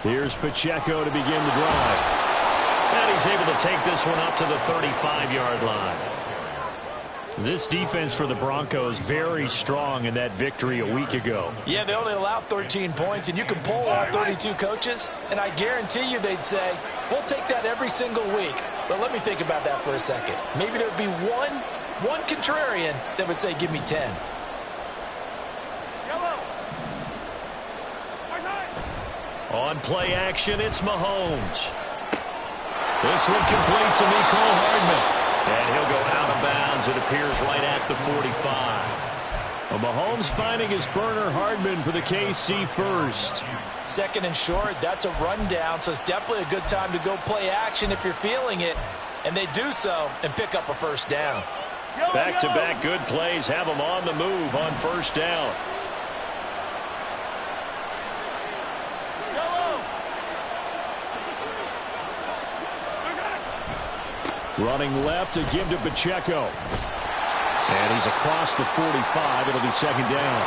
Here's Pacheco to begin the drive. And he's able to take this one up to the 35-yard line. This defense for the Broncos very strong in that victory a week ago. Yeah, they only allowed 13 points, and you can poll all 32 coaches, and I guarantee you they'd say, we'll take that every single week. But let me think about that for a second. Maybe there'd be one contrarian that would say, give me 10. On play action, it's Mahomes. This one complete to Mecole Hardman. And he'll go out of bounds, it appears, right at the 45. Well, Mahomes finding his burner Hardman for the KC first. Second and short, that's a rundown, so it's definitely a good time to go play action if you're feeling it. And they do so and pick up a first down. Back-to-back good plays have them on the move on first down. Running left to give to Pacheco. And he's across the 45. It'll be second down.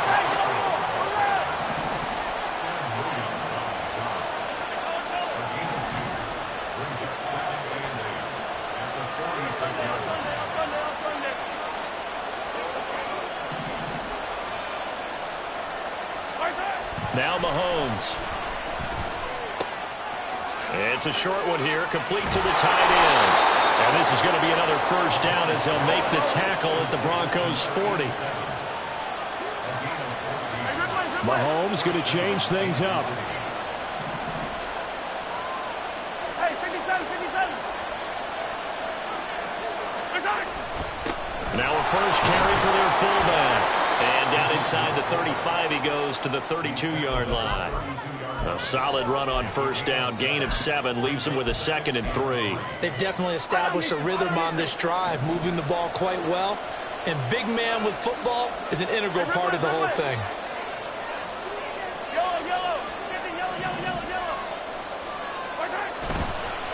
Now Mahomes. It's a short one here, complete to the tight end. And this is going to be another first down as he'll make the tackle at the Broncos' 40. Mahomes going to change things up. Now a first carry for their fullback. And down inside the 35 he goes to the 32-yard line. A solid run on first down. Gain of 7 leaves him with a 2nd and 3. They've definitely established a rhythm on this drive, moving the ball quite well. And big man with football is an integral part of the whole thing.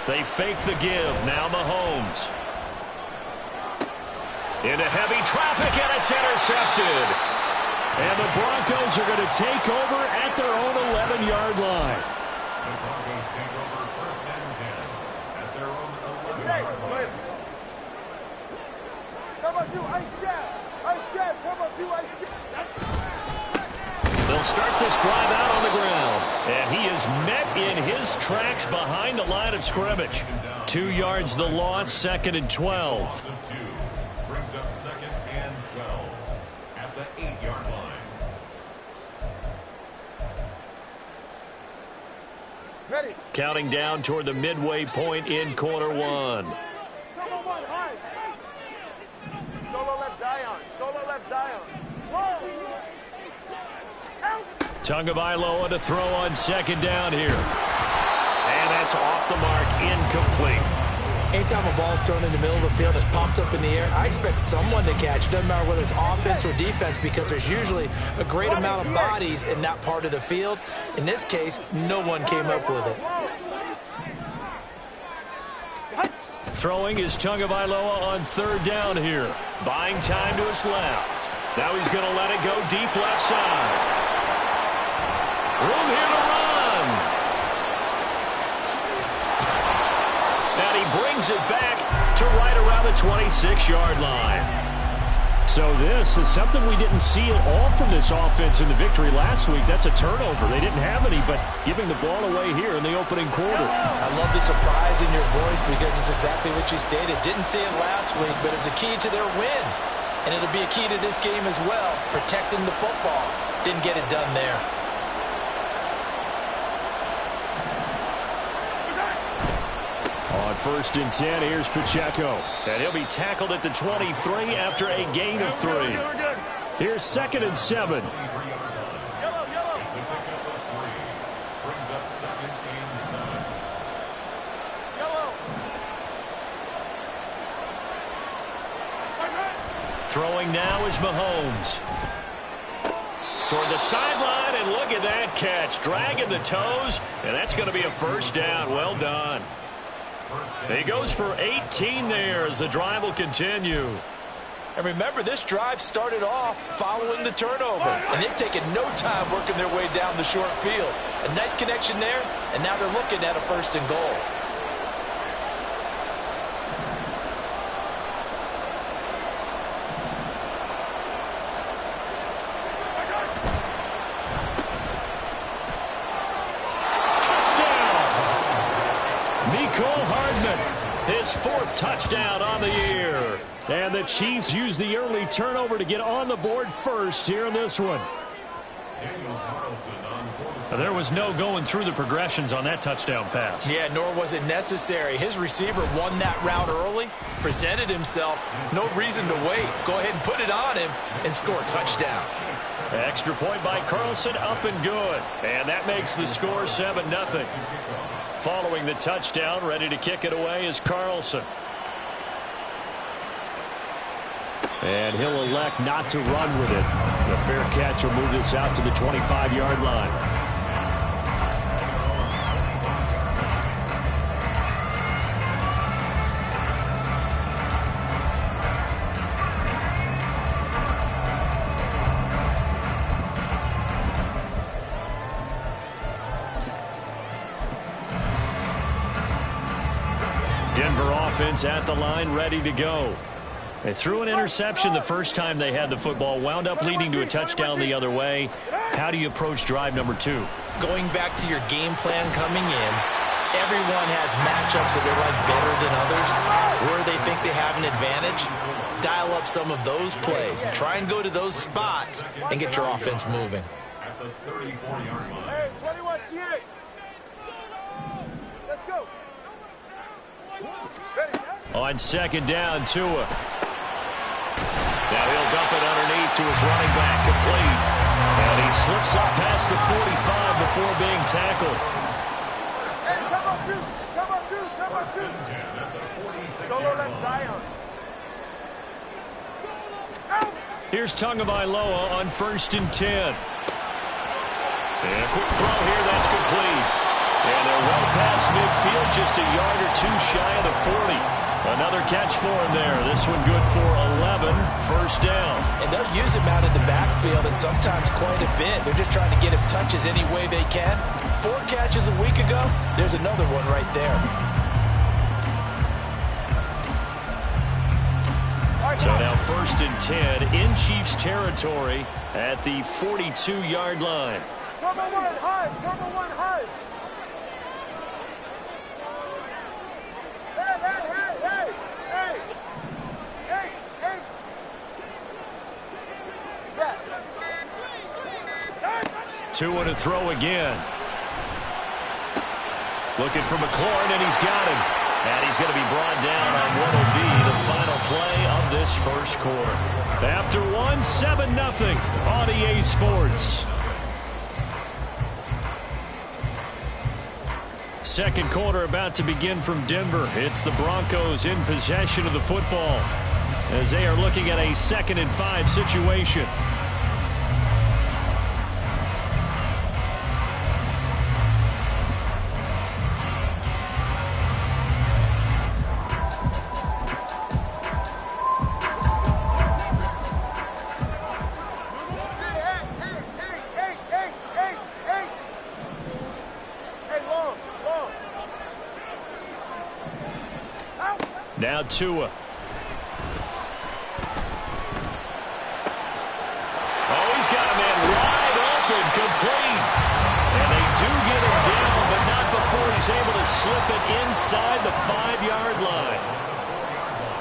They fake the give. Now Mahomes. Into heavy traffic, and it's intercepted. And the Broncos are going to take over at their own 11-yard line. The Broncos take over first and 10 at their own 11-yard line. Turbo 2, ice jab. Ice jab, turbo 2, ice jab. They'll start this drive out on the ground. And he is met in his tracks behind the line of scrimmage. 2 yards the loss, 2nd and 12. Brings up 2nd and 12 at the 8-yard line. Ready. Counting down toward the midway point in quarter 1. Turbo 1, hard. Solo left Zion. Solo left Zion. Whoa. Out. Tagovailoa to throw on 2nd down here. And that's off the mark, incomplete. Anytime a ball's thrown in the middle of the field, it's popped up in the air, I expect someone to catch. It doesn't matter whether it's offense or defense, because there's usually a great amount of bodies in that part of the field. In this case, no one came up with it. Throwing is Tagovailoa on 3rd down here. Buying time to his left. Now he's going to let it go deep left side. Room here to run. And he brings it back to right around the 26-yard line. So this is something we didn't see at all from this offense in the victory last week. That's a turnover. They didn't have any, but giving the ball away here in the opening quarter. I love the surprise in your voice, because it's exactly what you stated. Didn't see it last week, but it's a key to their win. And it'll be a key to this game as well, protecting the football. Didn't get it done there. On 1st and 10, here's Pacheco. And he'll be tackled at the 23 after a gain of 3. Here's 2nd and 7. It's a pickup of 3. Brings up 2nd and 7. Throwing now is Mahomes. Toward the sideline, and look at that catch. Dragging the toes, and that's going to be a first down. Well done. He goes for 18 there as the drive will continue. And remember, this drive started off following the turnover, and they've taken no time working their way down the short field. A nice connection there, and now they're looking at a 1st and goal. Mecole Hardman, his 4th touchdown on the year. And the Chiefs use the early turnover to get on the board first here in this one. There was no going through the progressions on that touchdown pass. Yeah, nor was it necessary. His receiver won that route early, presented himself. No reason to wait. Go ahead and put it on him and score a touchdown. Extra point by Carlson, up and good. And that makes the score 7-0. Following the touchdown, ready to kick it away is Carlson. And he'll elect not to run with it. The fair catch will move this out to the 25-yard line. Denver offense at the line, ready to go. They threw an interception the first time they had the football, wound up leading to a touchdown the other way. How do you approach drive number 2? Going back to your game plan coming in, everyone has matchups that they like better than others, where they think they have an advantage. Dial up some of those plays. Try and go to those spots and get your offense moving. At the 34-yard line. Hey, 21, T8. Let's go. Ready, On 2nd down, Tua. Now he'll dump it underneath to his running back, complete. And he slips up past the 45 before being tackled. Hey, come on, 2. Come on, 2. Come on, 2. Solo left Zion. Out. Here's Tagovailoa on 1st and 10. And a quick throw here, that's complete. And they're well past midfield, just a yard or 2 shy of the 40. Another catch for him there. This one good for 11, 1st down. And they'll use him out in the backfield and sometimes quite a bit. They're just trying to get him touches any way they can. 4 catches a week ago. There's another one right there. So now 1st and 10 in Chiefs territory at the 42-yard line. Turbo 1 high. Turbo 1 high. Tua to throw again. Looking for McLaurin, and he's got him. And he's going to be brought down on what will be the final play of this 1st quarter. After 1, 7-0 on EA Sports. 2nd quarter about to begin from Denver. It's the Broncos in possession of the football as they are looking at a 2nd and 5 situation. Now Tua. Oh, he's got a man wide open, complete. And they do get him down, but not before he's able to slip it inside the 5-yard line.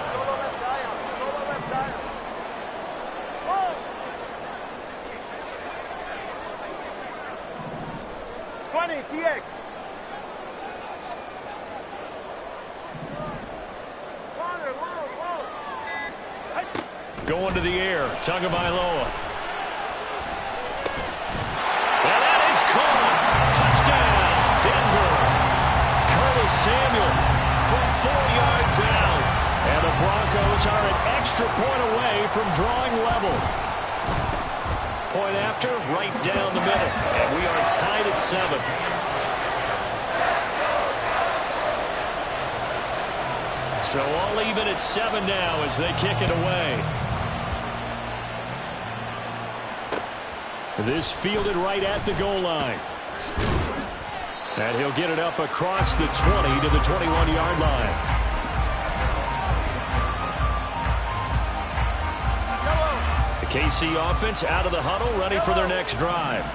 Solo left Zion. Solo left Zion. 20, TX. Going to the air, Tagovailoa. And that is caught. Touchdown, Denver. Curtis Samuel from 4 yards out. And the Broncos are an extra point away from drawing level. Point after, right down the middle. And we are tied at 7. So all even at 7 now as they kick it away. This fielded right at the goal line. And he'll get it up across the 20 to the 21-yard line. The KC offense out of the huddle, ready for their next drive.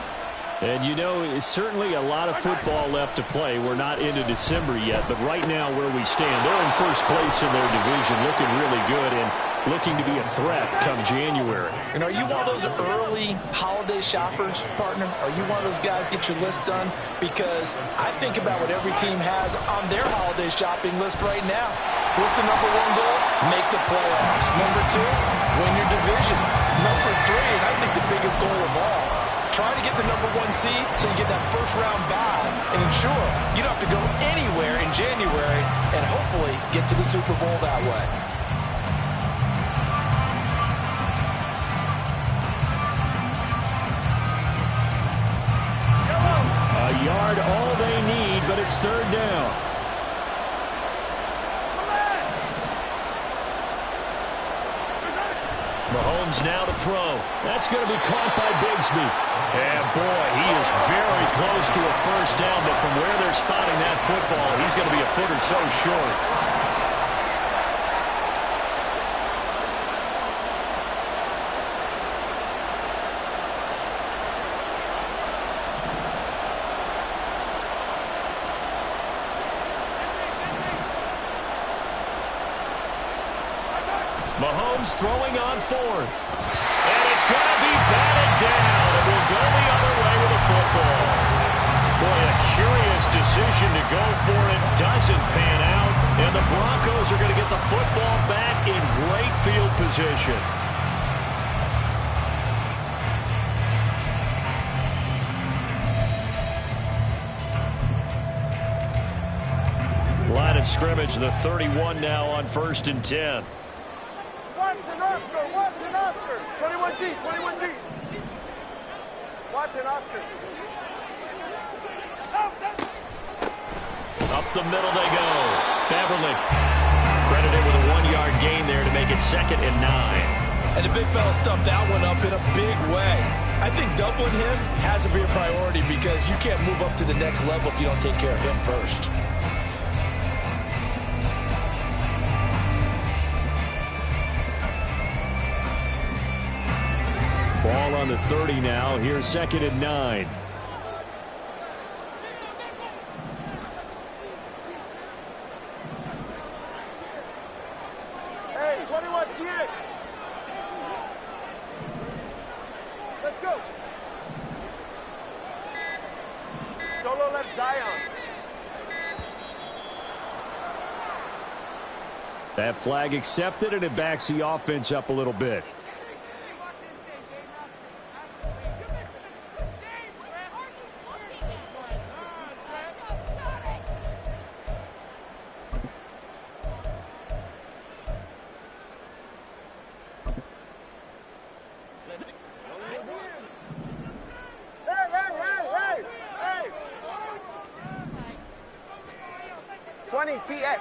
And, you know, it's certainly a lot of football left to play. We're not into December yet, but right now where we stand, they're in first place in their division, looking really good and looking to be a threat come January. And are you one of those early holiday shoppers, partner? Are you one of those guys get your list done? Because I think about what every team has on their holiday shopping list right now. What's the number one goal? Make the playoffs. Number two, win your division. Number three, and I think the biggest goal of all, trying to get the number one seed so you get that first round bye and ensure you don't have to go anywhere in January and hopefully get to the Super Bowl that way. A yard all they need, but it's third down. Mahomes now to throw. That's going to be caught by Bigsby. And, boy, he is very close to a first down, but from where they're spotting that football, he's going to be a foot or so short. Mahomes throwing on fourth. And it's going to be batted down. It will go the other way with the football. Boy, a curious decision to go for it. Doesn't pan out. And the Broncos are going to get the football back in great field position. Line of scrimmage, the 31 now on 1st and 10. Watson, Oscar. 21G. Watson, Oscar. Up the middle they go. Beverly credited with a 1-yard gain there to make it 2nd and 9. And the big fella stuffed that one up in a big way. I think doubling him has to be a priority because you can't move up to the next level if you don't take care of him first. Ball on the 30 now. Here's 2nd and 9. Hey, 21 TX. Let's go. Solo left Zion. That flag accepted, and it backs the offense up a little bit. TX.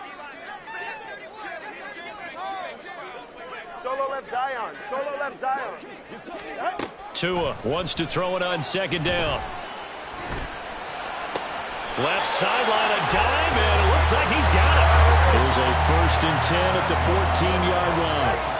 Solo left Zion. Tua wants to throw it on 2nd down. Left sideline, a dime, and it looks like he's got it. There's a 1st and 10 at the 14-yard line.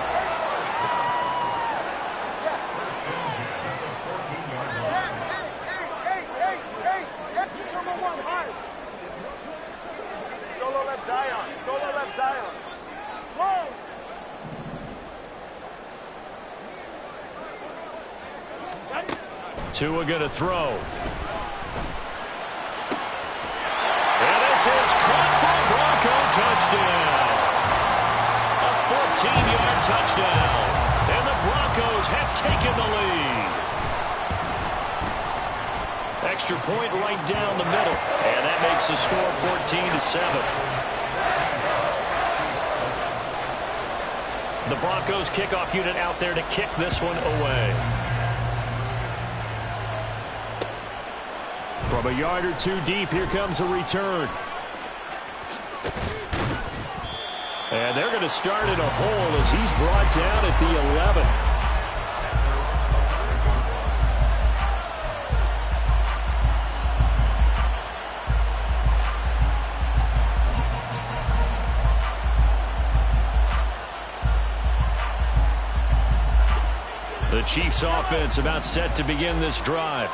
Tua going to throw. And this is caught for a Bronco touchdown. A 14-yard touchdown. And the Broncos have taken the lead. Extra point right down the middle. And that makes the score 14-7. The Broncos kickoff unit out there to kick this one away. From a yard or two deep, here comes a return. And they're going to start in a hole as he's brought down at the 11. The Chiefs offense about set to begin this drive.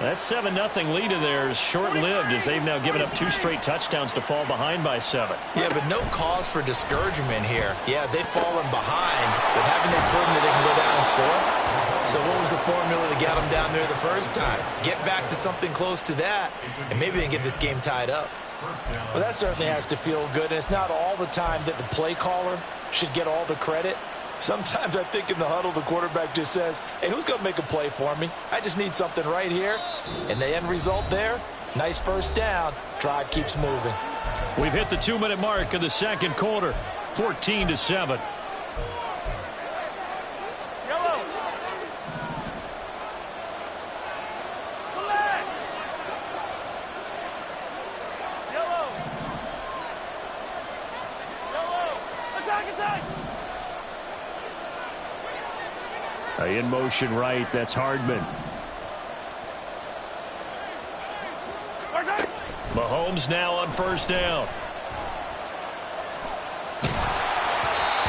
That 7-0 lead of theirs short-lived as they've now given up 2 straight touchdowns to fall behind by 7. Yeah, but no cause for discouragement here. Yeah, they've fallen behind, but haven't they proven that they can go down and score? So what was the formula to get them down there the first time? Get back to something close to that, and maybe they can get this game tied up. Well, that certainly has to feel good, and it's not all the time that the play caller should get all the credit. Sometimes I think in the huddle, the quarterback just says, hey, who's going to make a play for me? I just need something right here. And the end result there, nice first down. Drive keeps moving. We've hit the 2-minute mark of the second quarter, 14-7. In motion right, that's Hardman. Mahomes now on first down.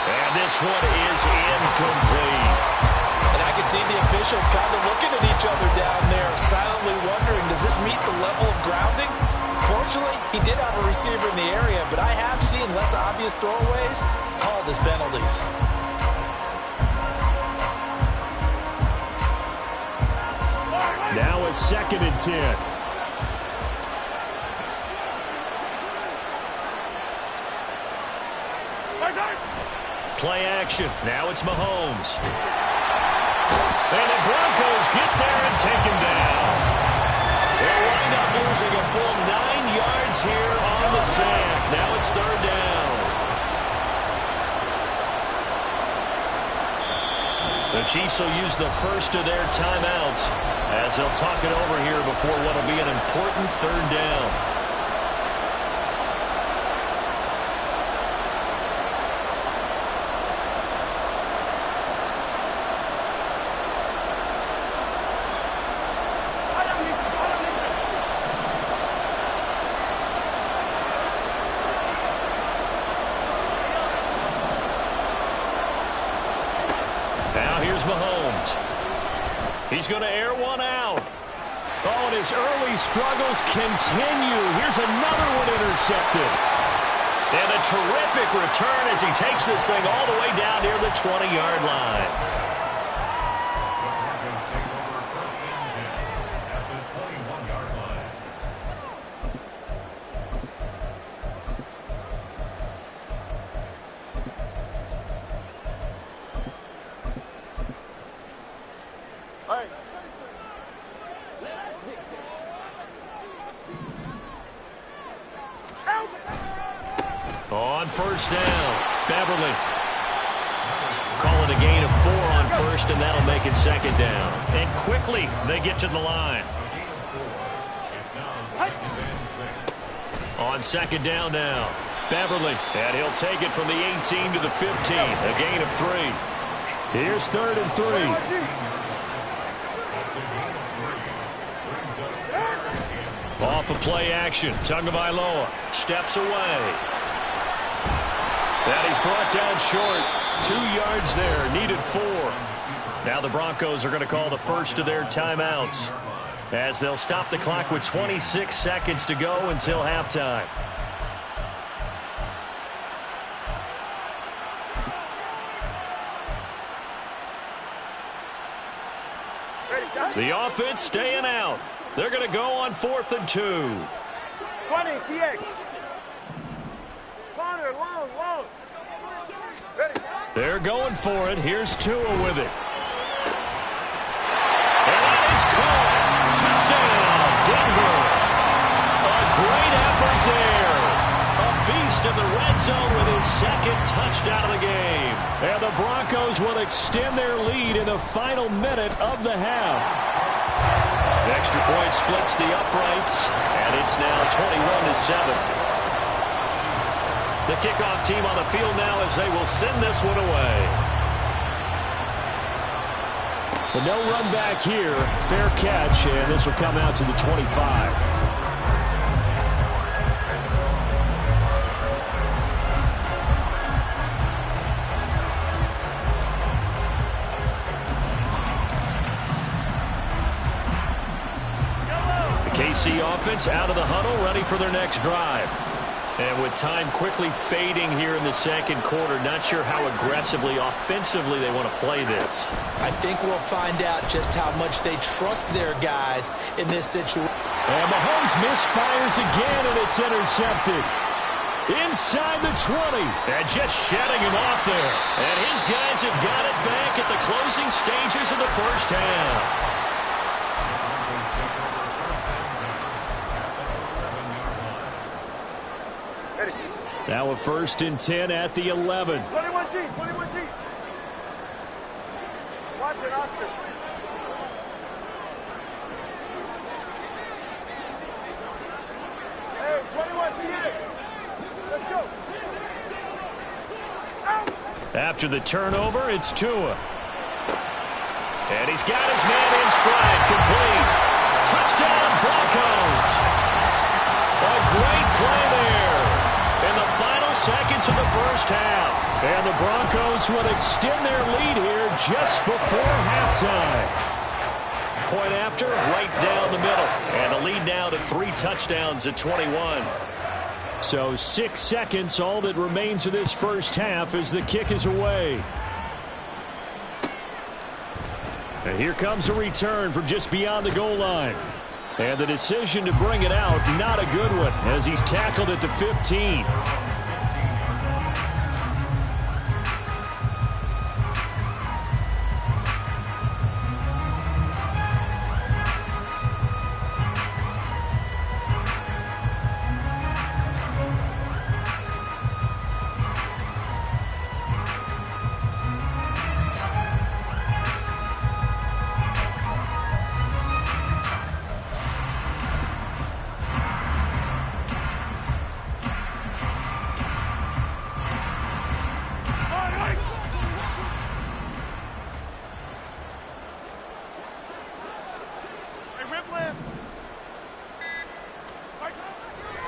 And this one is incomplete. And I can see the officials kind of looking at each other down there, silently wondering, does this meet the level of grounding? Fortunately, he did have a receiver in the area, but I have seen less obvious throwaways called as penalties. Now a 2nd and 10. Play action. Now it's Mahomes. And the Broncos get there and take him down. They'll wind up losing a full 9 yards here on the sack. Now it's 3rd down. The Chiefs will use the first of their timeouts as they'll talk it over here before what will be an important 3rd down. Mahomes. He's going to air one out. Oh, and his early struggles continue. Here's another one intercepted. And a terrific return as he takes this thing all the way down near the 20-yard line. The Broncos take over first and 10 at the 21-yard line. On first down, Beverly. Call it a gain of 4 on first, and that'll make it 2nd down. And quickly, they get to the line. It's now 2nd and 6. On 2nd down now, Beverly. And he'll take it from the 18 to the 15, a gain of 3. Here's 3rd and 3. That's a gain of 3. Brings up Off of play action, Tagovailoa steps away. And he's brought down short. 2 yards there, needed 4. Now the Broncos are going to call the first of their timeouts as they'll stop the clock with 26 seconds to go until halftime. The offense staying out. They're going to go on 4th and 2. 20, TX. Corner, long. Ready. They're going for it. Here's Tua with it. And that is caught. Touchdown, Denver. A great effort there. A beast in the red zone with his 2nd touchdown of the game. And the Broncos will extend their lead in the final minute of the half. The extra point splits the uprights, and it's now 21-7. The kickoff team on the field now as they will send this one away. But no run back here. Fair catch, and this will come out to the 25. KC offense out of the huddle, ready for their next drive. And with time quickly fading here in the second quarter, not sure how aggressively, offensively they want to play this. I think we'll find out just how much they trust their guys in this situation. And Mahomes misfires again, and it's intercepted. Inside the 20. And just shedding him off there. And his guys have got it back at the closing stages of the first half. Now a 1st and 10 at the 11. 21G, 21G. Watch it, Oscar. Hey, 21G. Let's go. Out. After the turnover, it's Tua. And he's got his man in stride, complete. Touchdown, Broncos. A great play there in the final seconds of the first half. And the Broncos will extend their lead here just before halftime. Point after, right down the middle. And the lead now to 3 touchdowns at 21. So 6 seconds, all that remains of this first half as the kick is away. And here comes a return from just beyond the goal line. And the decision to bring it out, not a good one, as he's tackled at the 15.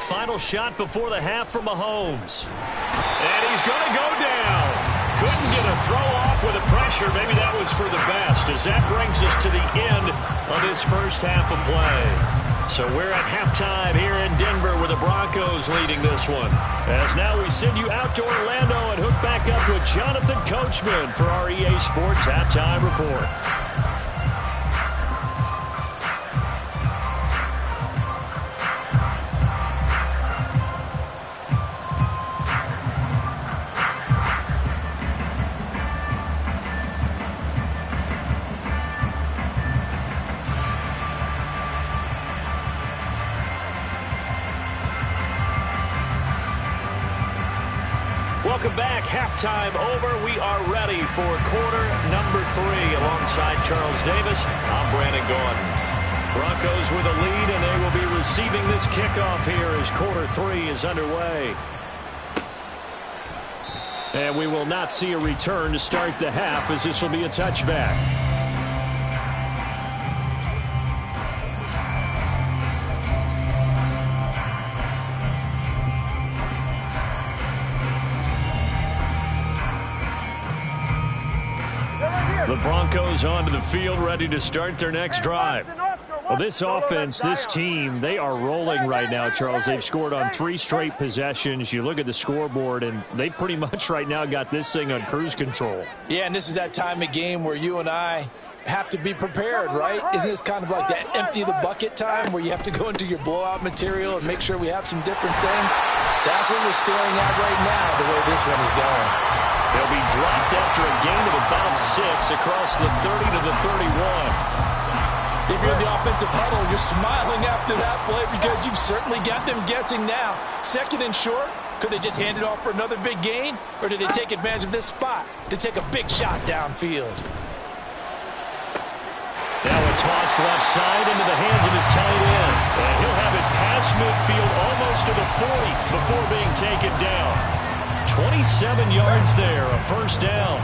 Final shot before the half from Mahomes. And he's going to go down. Couldn't get a throw off with the pressure. Maybe that was for the best, as that brings us to the end of this first half of play. So we're at halftime here in Denver with the Broncos leading this one. As now we send you out to Orlando and hook back up with Jonathan Coachman for our EA Sports Halftime Report. Welcome back. Halftime over. We are ready for quarter number 3. Alongside Charles Davis, I'm Brandon Gordon. Broncos with a lead, and they will be receiving this kickoff here as quarter 3 is underway. And we will not see a return to start the half, as this will be a touchback. The Broncos onto the field, ready to start their next drive. Well, this offense, this team, they are rolling right now, Charles. They've scored on 3 straight possessions. You look at the scoreboard, and they pretty much right now got this thing on cruise control. Yeah, and this is that time of game where you and I have to be prepared, right? Isn't this kind of like that empty the bucket time where you have to go into your blowout material and make sure we have some different things? That's what we're staring at right now, the way this one is going. They'll be dropped after a gain of about 6 across the 30 to the 31. If you're in the offensive huddle, you're smiling after that play because you've certainly got them guessing now. 2nd and short, could they just hand it off for another big gain? Or did they take advantage of this spot to take a big shot downfield? Now a toss left side into the hands of his tight end. And he'll have it past midfield almost to the 40 before being taken down. 27 yards there, a first down.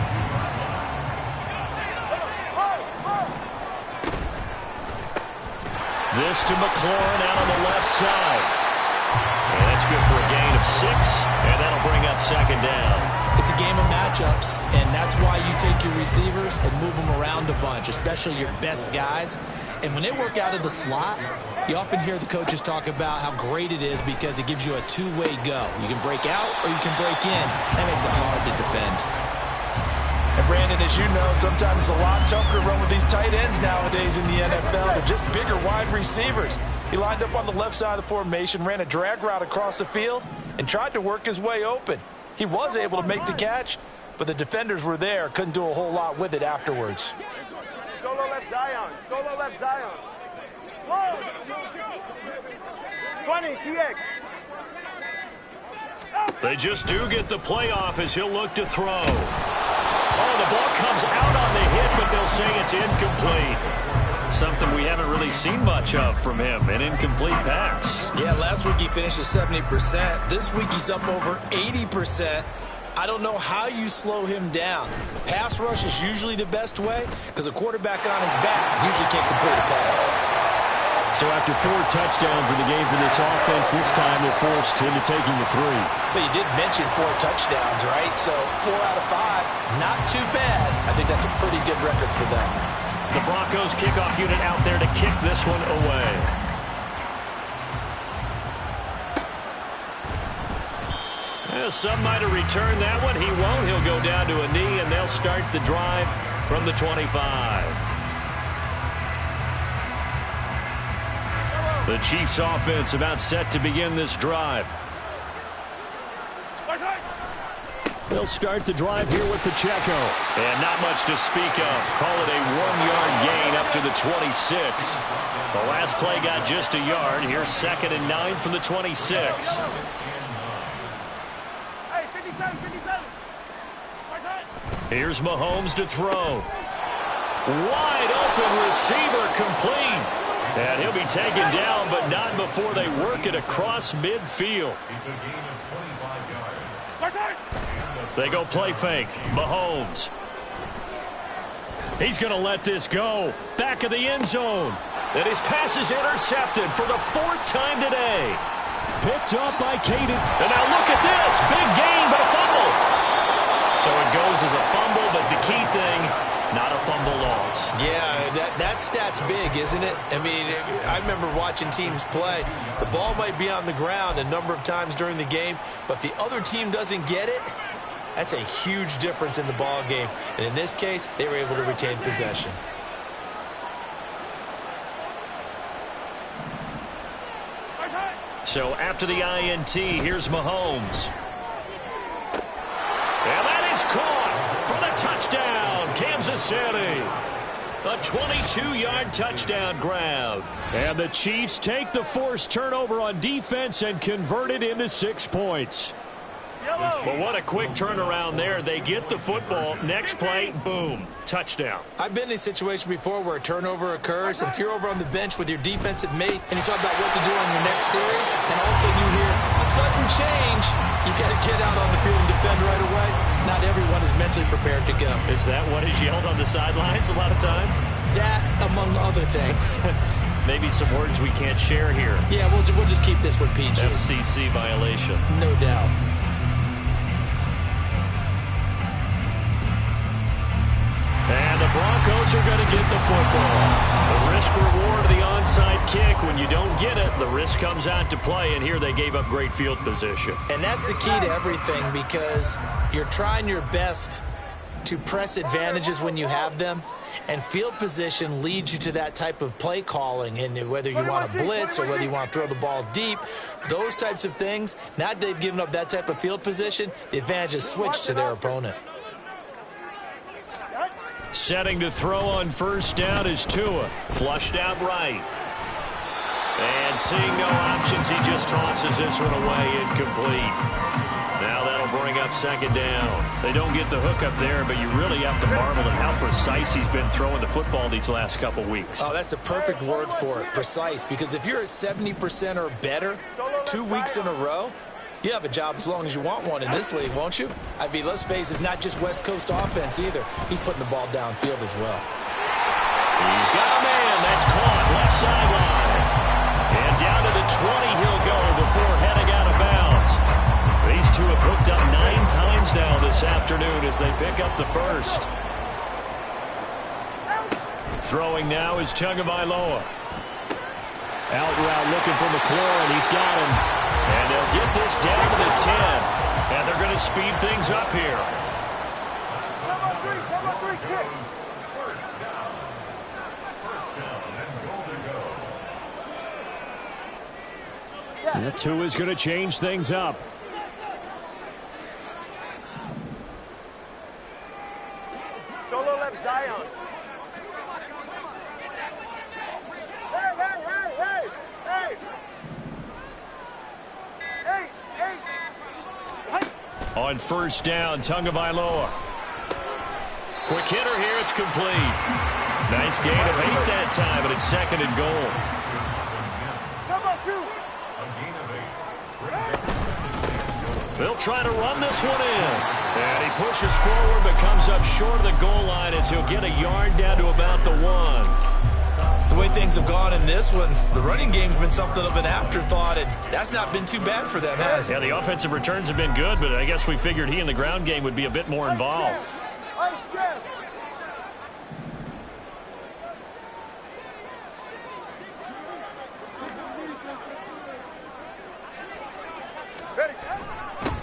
This to McLaurin out on the left side. And that's good for a gain of 6, and that'll bring up 2nd down. It's a game of matchups, and that's why you take your receivers and move them around a bunch, especially your best guys. And when they work out of the slot, you often hear the coaches talk about how great it is because it gives you a two-way go. You can break out or you can break in. That makes it hard to defend. And Brandon, as you know, sometimes it's a lot tougher to run with these tight ends nowadays in the NFL. They're just bigger wide receivers. He lined up on the left side of the formation, ran a drag route across the field, and tried to work his way open. He was able to make the catch, but the defenders were there, couldn't do a whole lot with it afterwards. Solo left Zion. Solo left Zion. Whoa. 20, TX. They just do get the playoff as he'll look to throw. Oh, the ball comes out on the hit, but they'll say it's incomplete. Something we haven't really seen much of from him, an incomplete pass. Yeah, last week he finished at 70%. This week he's up over 80%. I don't know how you slow him down. Pass rush is usually the best way because a quarterback on his back usually can't complete a pass. So after 4 touchdowns in the game for this offense, this time they're forced into taking the 3. But you did mention 4 touchdowns, right? So 4 out of 5, not too bad. I think that's a pretty good record for them. The Broncos kickoff unit out there to kick this one away. Some might have returned that one. He won't. He'll go down to a knee, and they'll start the drive from the 25. The Chiefs offense about set to begin this drive. They'll start the drive here with Pacheco. And not much to speak of. Call it a 1-yard gain up to the 26. The last play got just a yard. Here's 2nd and 9 from the 26. Hey, 57, 57. Here's Mahomes to throw. Wide open receiver complete. And he'll be taken down, but not before they work it across midfield. It's a gain of 25 yards. They go play fake. Mahomes. He's going to let this go. Back of the end zone. And his pass is intercepted for the 4th time today. Picked up by Caden. And now look at this. Big gain, but a fumble. So it goes as a fumble, but the key thing, not a fumble loss. Yeah, that stat's big, isn't it? I mean, I remember watching teams play. The ball might be on the ground a number of times during the game, but if the other team doesn't get it, that's a huge difference in the ball game. And in this case, they were able to retain possession. So after the INT, here's Mahomes. And that is caught for the touchdown, Kansas City. A 22-yard touchdown grab. And the Chiefs take the forced turnover on defense and convert it into 6 points. But what a quick turnaround there. They get the football. Next play, boom, touchdown. I've been in a situation before where a turnover occurs, and if you're over on the bench with your defensive mate and you talk about what to do on your next series, and all of a sudden you hear sudden change, you got to get out on the field and defend right away. Not everyone is mentally prepared to go. Is that what is yelled on the sidelines a lot of times? That, among other things. Maybe some words we can't share here. Yeah, we'll just keep this one PG. FCC violation. No doubt. And the Broncos are going to get the football. The risk-reward of the onside kick. When you don't get it, the risk comes out to play, and here they gave up great field position. And that's the key to everything because you're trying your best to press advantages when you have them, and field position leads you to that type of play calling. And whether you want to blitz or whether you want to throw the ball deep, those types of things, now that they've given up that type of field position, the advantage is switched to their opponent. Setting to throw on first down is Tua. Flushed out right. And seeing no options, he just tosses this one away, incomplete. Now that'll bring up 2nd down. They don't get the hook up there, but you really have to marvel at how precise he's been throwing the football these last couple weeks. Oh, that's the perfect word for it, precise. Because if you're at 70% or better 2 weeks in a row, you have a job as long as you want one in this league, won't you? I mean, let's face it, it's not just West Coast offense either. He's putting the ball downfield as well. He's got a man. That's caught left sideline. And down to the 20 he'll go before heading out of bounds. These two have hooked up 9 times now this afternoon as they pick up the first. Throwing now is Tagovailoa. Out route looking for McLaurin. He's got him. And they'll get this down to the 10. And they're going to speed things up here. Come on, three, kick. First down and goal to go. And Tua's going to change things up. Solo left Zion. On first down, Tagovailoa. Quick hitter here, it's complete. Nice gain of 8 that time, but it's second and goal. Come on, 2. They'll try to run this one in. And he pushes forward, but comes up short of the goal line as he'll get a yard down to about the 1. The way things have gone in this one, the running game's been something of an afterthought, and that's not been too bad for them, has it? Yeah, the offensive returns have been good, but I guess we figured he in the ground game would be a bit more involved.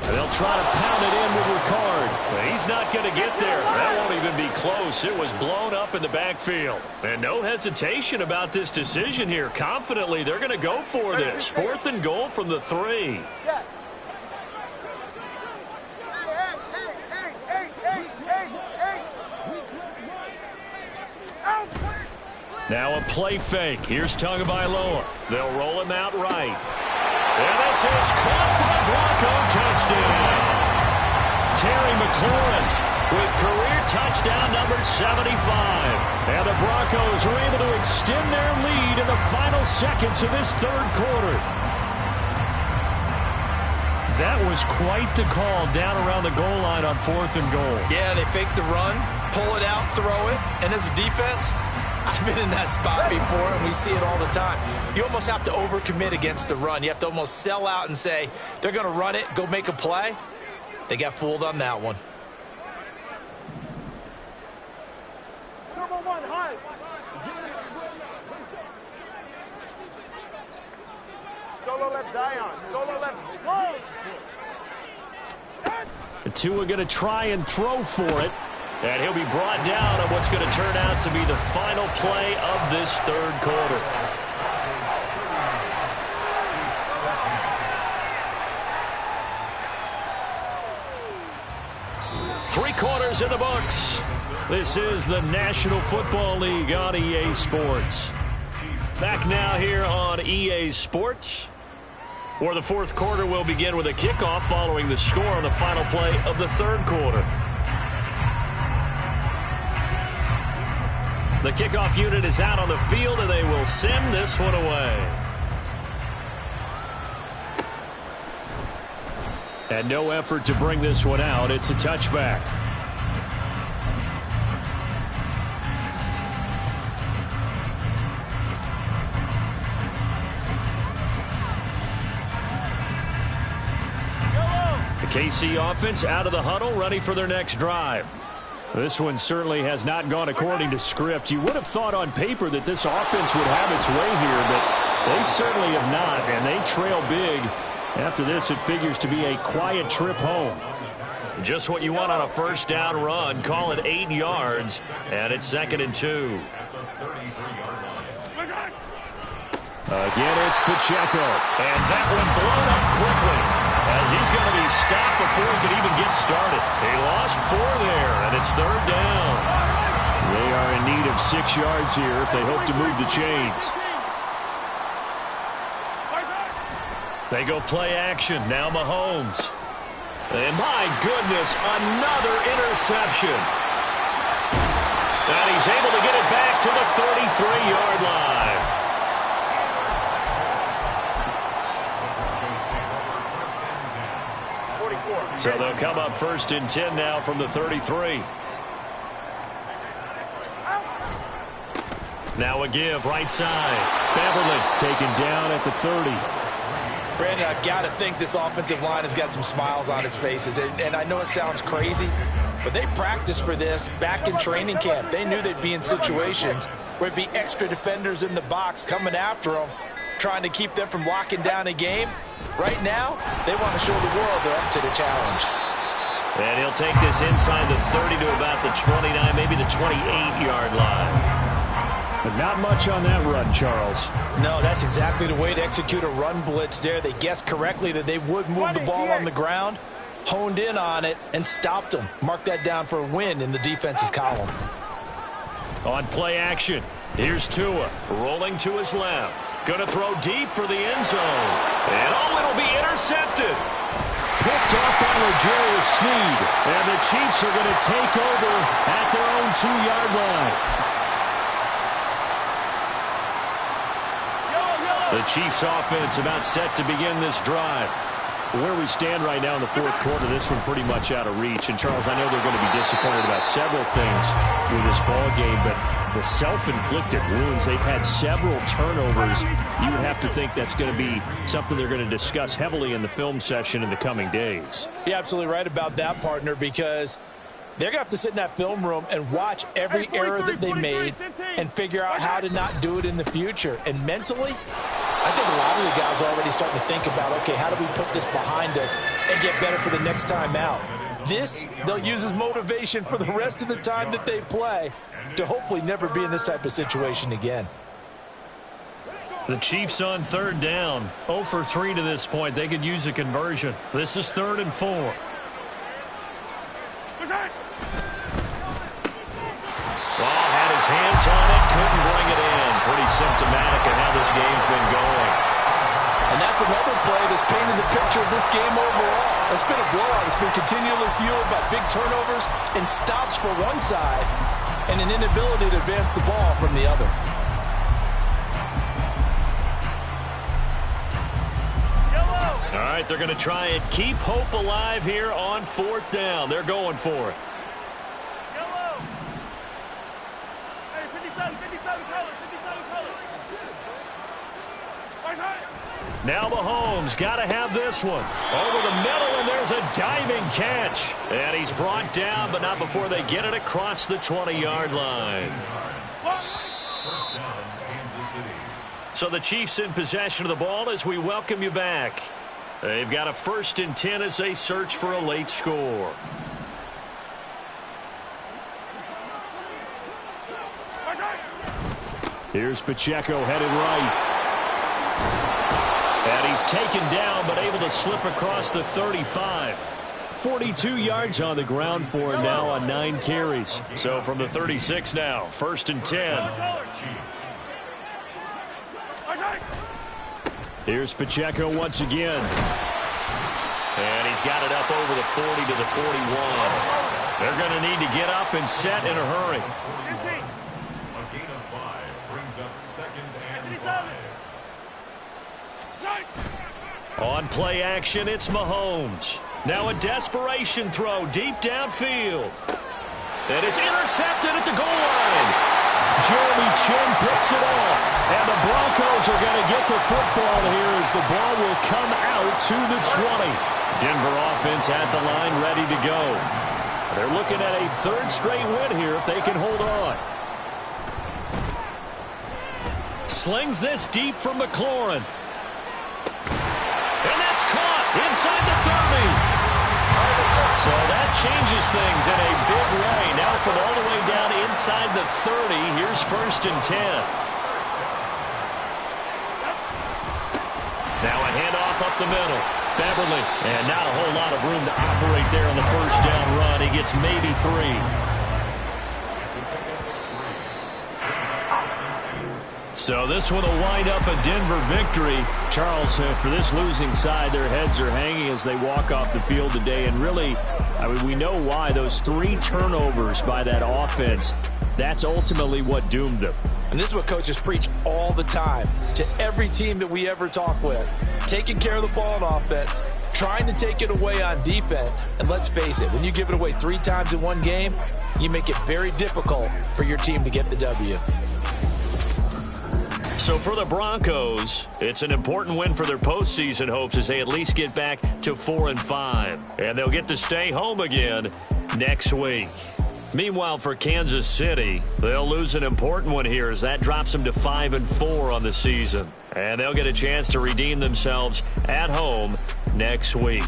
And they'll try to pound it in with Ricard. But he's not going to get there. That won't even be close. It was blown up in the backfield. And no hesitation about this decision here. Confidently, they're going to go for this. 4th and goal from the 3. Now a play fake. Here's Tagovailoa. They'll roll him out right. And this is caught for a Bronco touchdown. Terry McLaurin with career touchdown number 75. And the Broncos are able to extend their lead in the final seconds of this 3rd quarter. That was quite the call down around the goal line on 4th and goal. Yeah, they fake the run, pull it out, throw it, and as a defense, I've been in that spot before, and we see it all the time. You almost have to overcommit against the run. You have to almost sell out and say, they're going to run it, go make a play. They got fooled on that one. Turbo 1, high. Solo left Zion. Solo left. Whoa. Tua going to try and throw for it. And he'll be brought down on what's going to turn out to be the final play of this 3rd quarter. Three quarters in the books. This is the National Football League on EA Sports. Back now here on EA Sports, where the 4th quarter will begin with a kickoff following the score on the final play of the 3rd quarter. The kickoff unit is out on the field, and they will send this one away. And no effort to bring this one out. It's a touchback. The KC offense out of the huddle, ready for their next drive. This one certainly has not gone according to script. You would have thought on paper that this offense would have its way here, but they certainly have not, and they trail big. After this, it figures to be a quiet trip home. Just what you want on a first down run. Call it 8 yards, and it's 2nd and 2. Again, it's Pacheco, and that one blown up quickly, as he's going to be stopped before he can even get started. He lost 4 there, and it's 3rd down. They are in need of 6 yards here if they hope to move the chains. They go play action. Now Mahomes. And my goodness, another interception. And he's able to get it back to the 33-yard line. So they'll come up 1st and 10 now from the 33. Now a give right side. Beverly taken down at the 30. Brandon, I've got to think this offensive line has got some smiles on its faces. And I know it sounds crazy, but they practiced for this back in training camp. They knew they'd be in situations where it'd be extra defenders in the box coming after them, trying to keep them from locking down a game. Right now, they want to show the world they're up to the challenge. And he'll take this inside the 30 to about the 29, maybe the 28-yard line. But not much on that run, Charles. No, that's exactly the way to execute a run blitz there. They guessed correctly that they would move the ball on the ground, honed in on it, and stopped them. Mark that down for a win in the defense's column. On play action, here's Tua, rolling to his left. Going to throw deep for the end zone. And it'll be intercepted. Picked off by L'Jarius Sneed. And the Chiefs are going to take over at their own 2-yard line. The Chiefs offense about set to begin this drive. Where we stand right now in the fourth quarter, this one pretty much out of reach. And, Charles, I know they're going to be disappointed about several things with this ball game, but the self-inflicted wounds, they've had several turnovers. You would have to think that's going to be something they're going to discuss heavily in the film session in the coming days. You're absolutely right about that, partner, because they're going to have to sit in that film room and watch every error that they made and figure out how to not do it in the future. And mentally, I think a lot of the guys are already starting to think about, okay, how do we put this behind us and get better for the next time out? This, they'll use as motivation for the rest of the time that they play to hopefully never be in this type of situation again. The Chiefs on third down, 0 for 3 to this point. They could use a conversion. This is 3rd and 4. Well, had his hands on it, couldn't bring it in. Pretty symptomatic of how this game's been going. And that's another play that's painted the picture of this game overall. It's been a blowout. It's been continually fueled by big turnovers and stops for one side and an inability to advance the ball from the other. All right, they're going to try and keep hope alive here on 4th down. They're going for it. Now Mahomes got to have this one. Over the middle, and there's a diving catch. And he's brought down, but not before they get it across the 20-yard line. So the Chiefs in possession of the ball as we welcome you back. They've got a 1st and 10 as they search for a late score. Here's Pacheco headed right. And he's taken down, but able to slip across the 35. 42 yards on the ground for him now on 9 carries. So from the 36 now, 1st and 10. Here's Pacheco once again. And he's got it up over the 40 to the 41. They're going to need to get up and set in a hurry. A gain of 5 brings up 2nd and 5. On play action, it's Mahomes. Now a desperation throw deep downfield. And it's intercepted at the goal line. Jeremy Chinn picks it off. And the Broncos are going to get the football here as the ball will come out to the 20. Denver offense at the line ready to go. They're looking at a 3rd straight win here if they can hold on. Slings this deep from McLaurin. And that's caught inside the 30. So that changes things in a big way. Now from all the way down inside the 30, here's 1st and 10. Now a handoff up the middle. Beverly, and not a whole lot of room to operate there on the 1st down run. He gets maybe 3. So this one will wind up a Denver victory. Charles, for this losing side, their heads are hanging as they walk off the field today. And really, I mean, we know why. Those 3 turnovers by that offense, that's ultimately what doomed them. And this is what coaches preach all the time to every team that we ever talk with. Taking care of the ball on offense, trying to take it away on defense. And let's face it, when you give it away 3 times in one game, you make it very difficult for your team to get the W. So for the Broncos, it's an important win for their postseason hopes as they at least get back to 4-5. And they'll get to stay home again next week. Meanwhile, for Kansas City, they'll lose an important one here as that drops them to 5-4 on the season. And they'll get a chance to redeem themselves at home next week.